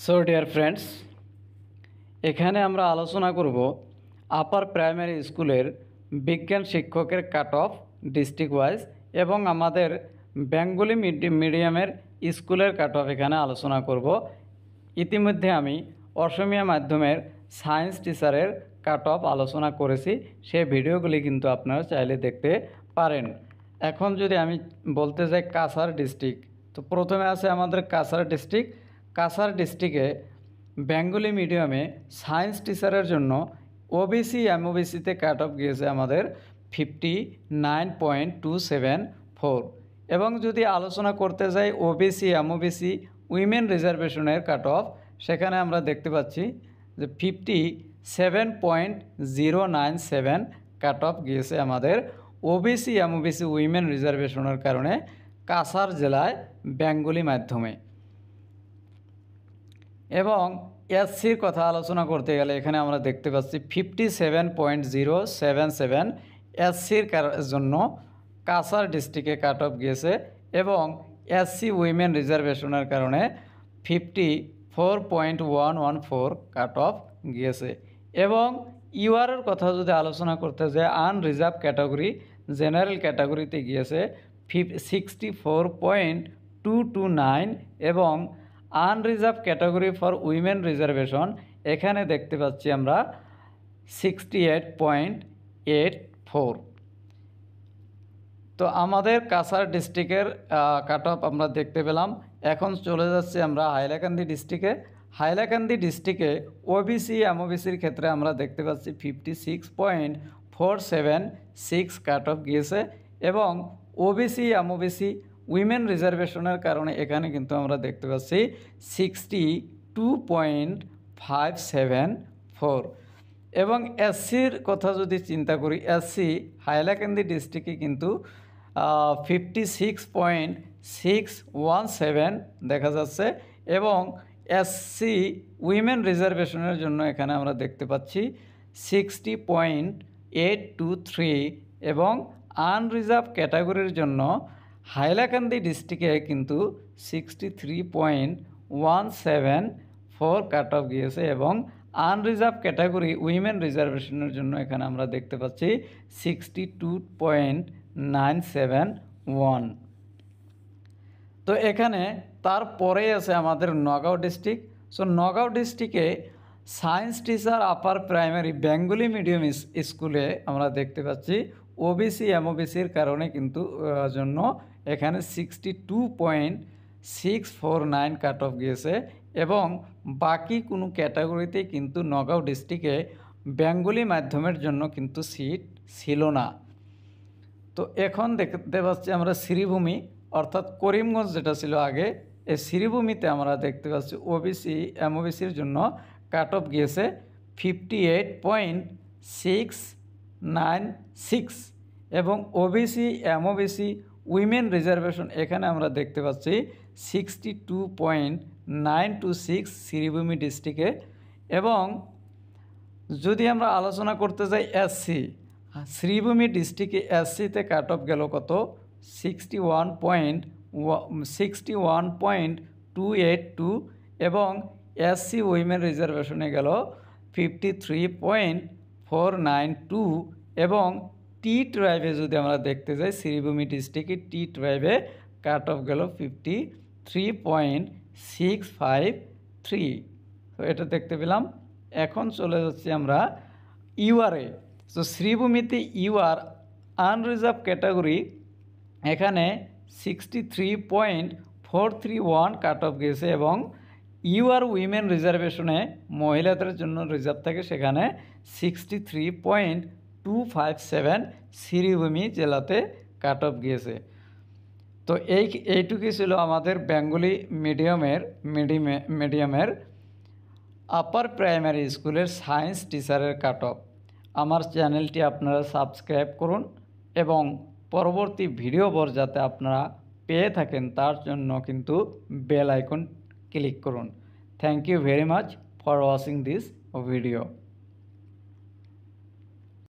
So dear friends, এখানে আমরা আলোচনা করব আপার প্রাইমারি স্কুলের বিজ্ঞান শিক্ষকের কাট অফ ডিস্ট্রিক্ট ওয়াইজ এবং আমাদের বেঙ্গলি মিডিয়ামের স্কুলের কাট অফ এখানে আলোচনা করব। ইতিমধ্যে আমি অসমীয়া মাধ্যমের সায়েন্স টিচারের কাট অফ আলোচনা করেছি, সেই ভিডিওগুলি কিন্তু আপনারা চাইলে দেখতে পারেন। এখন যদি আমি বলতে যাই কাছাড় ডিস্ট্রিক্ট, তো প্রথমে আছে আমাদের কাছাড় ডিস্ট্রিক্ট। কাছাড় ডিস্ট্রিক্টে বেঙ্গলি মিডিয়ামে সায়েন্স টিচারের জন্য ওবিসি এমওবিসিতে কাট অফ গিয়েছে আমাদের 59.274। এবং যদি আলোচনা করতে যাই ওবিসি এমওবিসি উইমেন রিজার্ভেশনের কাট অফ, সেখানে আমরা দেখতে পাচ্ছি যে 57.097 কাট অফ গিয়েছে আমাদের ওবিসি এমওবিসি উইমেন রিজার্ভেশনের কারণে কাছাড় জেলায় বেঙ্গলি মাধ্যমে। এবং এসসির কথা আলোচনা করতে গেলে এখানে আমরা দেখতে পাচ্ছি 57.077 এসসির জন্য কাছাড় ডিস্ট্রিক্টে কাট অফ গিয়েছে এবং এসসি উইমেন রিজার্ভেশনের কারণে 54.114 কাট অফ গিয়েছে। এবং ইউআরের কথা যদি আলোচনা করতে যায় আনরিজার্ভ ক্যাটাগরি জেনারেল ক্যাটাগরিতে গিয়েছে 64.229 এবং unreserved category for women reservation এখানে দেখতে পাচ্ছি আমরা 68.84। তো আমাদের কাছাড় ডিস্ট্রিক্টের কাট অফ আমরা দেখতে পেলাম। এখন চলে যাচ্ছি আমরা হাইলাকান্দি ডিস্ট্রিক্টে। হাইলাকান্দি ডিস্ট্রিক্টে ওবিসি এমওবিসির ক্ষেত্রে আমরা দেখতে পাচ্ছি 56.476 কাট অফ গিয়েছে এবং ওবিসি এমওবিসি উইমেন রিজার্ভেশনের কারণে এখানে কিন্তু আমরা দেখতে পাচ্ছি 62.574। এবং এসসির কথা যদি চিন্তা করি, এসসি হাইলাকান্দি ডিস্ট্রিক্টে কিন্তু 56.617 দেখা যাচ্ছে এবং এসসি উইমেন রিজার্ভেশনের জন্য এখানে আমরা দেখতে পাচ্ছি 60.823 এবং আনরিজার্ভ ক্যাটাগরির জন্য হাইলাকান্দি ডিস্ট্রিক্টে কিন্তু 63.174 কাট অফ গিয়েছে এবং আনরিজার্ভ ক্যাটাগরি উইমেন রিজার্ভেশনের জন্য এখানে আমরা দেখতে পাচ্ছি 62.971। তো এখানে তারপরেই আছে আমাদের নগাঁও ডিস্ট্রিক্ট। সো নগাঁও ডিস্ট্রিক্টে science teacher upper primary Bengali medium স্কুলে আমরা দেখতে পাচ্ছি ওবিসি এমওবিসির কারণে কিন্তু জন্য এখানে 62.649 কাট অফ গিয়েছে এবং বাকি কোনো ক্যাটাগরিতে কিন্তু নগাঁও ডিস্ট্রিক্টে বেঙ্গলি মাধ্যমের জন্য কিন্তু সিট ছিল না। তো এখন দেখতে পাচ্ছি আমরা শ্রীভূমি অর্থাৎ করিমগঞ্জ যেটা ছিল আগে, এই শ্রীভূমিতে আমরা দেখতে পাচ্ছি ওবিসি এমওবিসির জন্য কাট অফ গিয়েছে 58.696 এবং ওবিসি এমওবিসি উইমেন রিজার্ভেশন এখানে আমরা দেখতে পাচ্ছি 62.926 শ্রীভূমি ডিস্ট্রিক্টে। এবং যদি আমরা আলোচনা করতে যাই এসসি, শ্রীভূমি ডিস্ট্রিক্টে এসসিতে কাট অফ গেল কত 61.282 এবং এসসি উইমেন রিজার্ভেশনে গেল 53.492 এবং টি ট্রাইবে যদি আমরা দেখতে যাই শ্রীভূমি ডিস্ট্রিক্টে টি ট্রাইবে কাট অফ গেল 53.653। তো এটা দেখতে পেলাম। এখন চলে যাচ্ছি আমরা ইউআরে। তো শ্রীভূমিতে ইউআর আনরিজার্ভ ক্যাটাগরি এখানে 63.431 কাট অফ গিয়েছে এবং ইউআর উইমেন রিজার্ভেশনে মহিলাদের জন্য রিজার্ভ থাকে সেখানে 63.257 শ্রীভূমি জেলাতে কাট অফ গিয়েছে। তো এইটুকুই ছিল আমাদের বেঙ্গলি মিডিয়ামের আপার প্রাইমারি স্কুলের সায়েন্স টিচারের কাট অফ। আমার চ্যানেলটি আপনারা সাবস্ক্রাইব করুন এবং পরবর্তী ভিডিওর যাতে আপনারা পেয়ে থাকেন তার জন্য কিন্তু বেল আইকন ক্লিক করুন। Thank you very much for watching this video.